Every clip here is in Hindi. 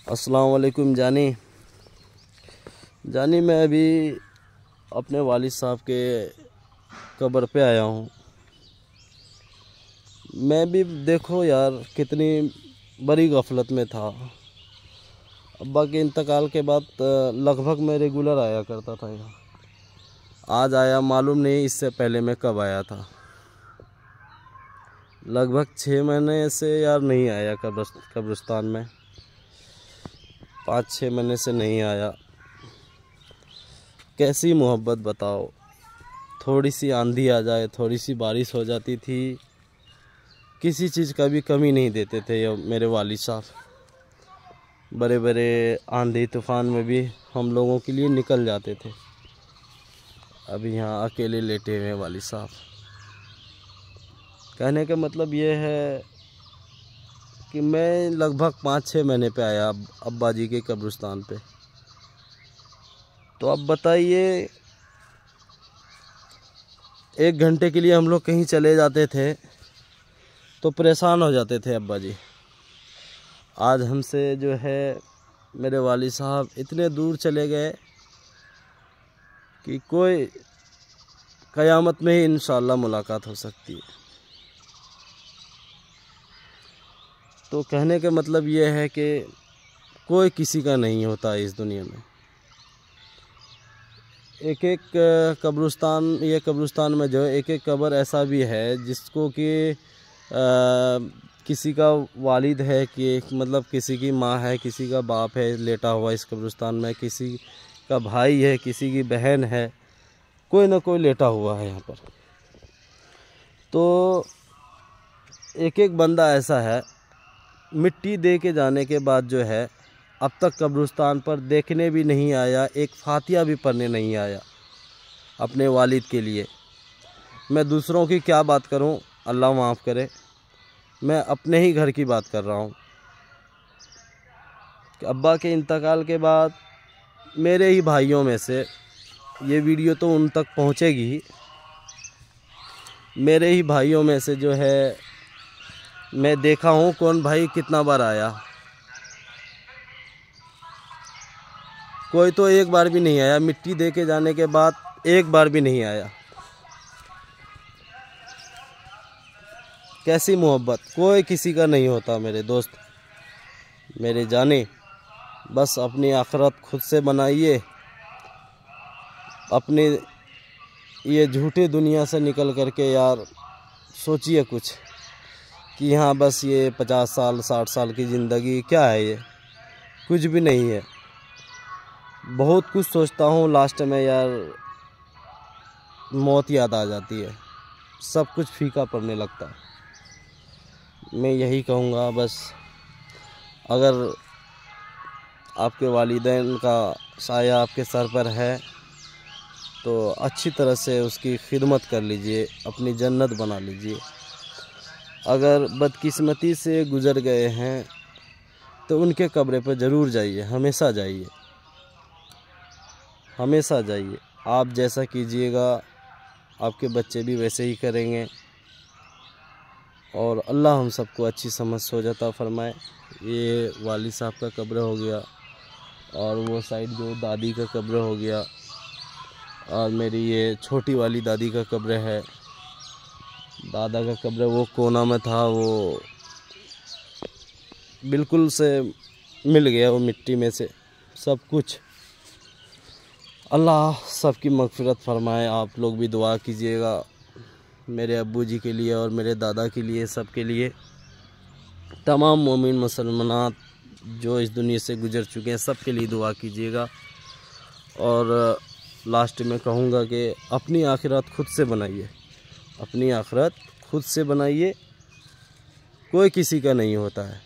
अस्सलाम वालेकुम जानी मैं अभी अपने वालिद साहब के कब्र पे आया हूँ। मैं भी देखो यार कितनी बड़ी गफलत में था। अब्बा के इंतकाल के बाद लगभग मैं रेगुलर आया करता था यहाँ। आज आया, मालूम नहीं इससे पहले मैं कब आया था। लगभग 6 महीने से यार नहीं आया कब्रिस्तान में, 5-6 महीने से नहीं आया। कैसी मोहब्बत बताओ। थोड़ी सी आंधी आ जाए, थोड़ी सी बारिश हो जाती थी, किसी चीज़ का भी कमी नहीं देते थे ये मेरे वालिद साहब। बड़े बड़े आंधी तूफ़ान में भी हम लोगों के लिए निकल जाते थे। अभी यहाँ अकेले लेटे हुए वालिद साहब। कहने का मतलब ये है कि मैं लगभग 5-6 महीने पे आया अब्बा जी के कब्रिस्तान पे। तो अब बताइए, 1 घंटे के लिए हम लोग कहीं चले जाते थे तो परेशान हो जाते थे अब्बा जी। आज हमसे जो है मेरे वालिद साहब इतने दूर चले गए कि कोई क़यामत में ही इंशाअल्लाह मुलाकात हो सकती है। तो कहने का मतलब ये है कि कोई किसी का नहीं होता इस दुनिया में। एक एक कब्रिस्तान, ये कब्रिस्तान में जो एक एक कब्र ऐसा भी है जिसको कि किसी का वालिद है, कि मतलब किसी की माँ है, किसी का बाप है लेटा हुआ इस कब्रिस्तान में, किसी का भाई है, किसी की बहन है, कोई ना कोई लेटा हुआ है यहाँ पर। तो एक एक बंदा ऐसा है, मिट्टी दे के जाने के बाद जो है अब तक कब्रिस्तान पर देखने भी नहीं आया, एक फातिहा भी पढ़ने नहीं आया अपने वालिद के लिए। मैं दूसरों की क्या बात करूं, अल्लाह माफ़ करे। मैं अपने ही घर की बात कर रहा हूं कि अब्बा के इंतकाल के बाद मेरे ही भाइयों में से, ये वीडियो तो उन तक पहुंचेगी ही, मेरे ही भाइयों में से जो है मैं देखा हूं कौन भाई कितना बार आया। कोई तो एक बार भी नहीं आया, मिट्टी दे के जाने के बाद एक बार भी नहीं आया। कैसी मोहब्बत, कोई किसी का नहीं होता मेरे दोस्त, मेरे जाने। बस अपनी आखिरत खुद से बनाइए। अपने ये झूठी दुनिया से निकल कर के यार सोचिए कुछ कि यहाँ बस ये 50 साल 60 साल की ज़िंदगी क्या है, ये कुछ भी नहीं है। बहुत कुछ सोचता हूँ, लास्ट में यार मौत याद आ जाती है, सब कुछ फीका पड़ने लगता है। मैं यही कहूँगा, बस अगर आपके वालिदैन का साया आपके सर पर है तो अच्छी तरह से उसकी खिदमत कर लीजिए, अपनी जन्नत बना लीजिए। अगर बदकिस्मती से गुज़र गए हैं तो उनके कब्र पर ज़रूर जाइए, हमेशा जाइए, हमेशा जाइए। आप जैसा कीजिएगा आपके बच्चे भी वैसे ही करेंगे। और अल्लाह हम सबको अच्छी समझ सोच अता फरमाए। ये वालिद साहब का कब्र हो गया, और वो साइड जो दादी का कब्र हो गया, और मेरी ये छोटी वाली दादी का कब्र है। दादा का कब्र वो कोना में था, वो बिल्कुल से मिल गया, वो मिट्टी में से सब कुछ। अल्लाह सबकी मग़फ़िरत फरमाए। आप लोग भी दुआ कीजिएगा मेरे अब्बू जी के लिए और मेरे दादा के लिए, सब के लिए। तमाम मोमिन मुसलमानात जो इस दुनिया से गुज़र चुके हैं सब के लिए दुआ कीजिएगा। और लास्ट में कहूँगा कि अपनी आखिरत खुद से बनाइए, अपनी आखिरत खुद से बनाइए। कोई किसी का नहीं होता है।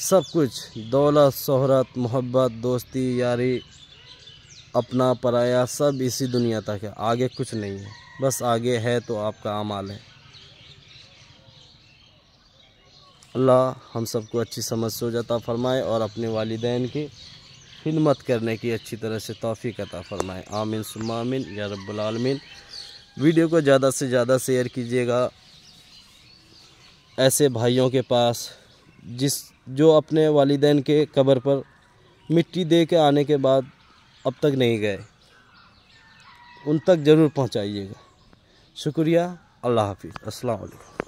सब कुछ दौलत, शोहरत, मोहब्बत, दोस्ती, यारी, अपना पराया, सब इसी दुनिया तक है, आगे कुछ नहीं है। बस आगे है तो आपका अमाल है। अल्लाह हम सबको अच्छी समझ सोच अता फरमाए और अपने वालिदैन की खिदमत करने की अच्छी तरह से तौफीक अता फरमाए। आमीन सुम्मा आमीन या रब्बुल आलमीन। वीडियो को ज़्यादा से ज़्यादा शेयर कीजिएगा ऐसे भाइयों के पास जो अपने वालिदैन के कब्र पर मिट्टी दे के आने के बाद अब तक नहीं गए, उन तक ज़रूर पहुंचाइएगा। शुक्रिया। अल्लाह हाफिज़। अस्सलाम वालेकुम।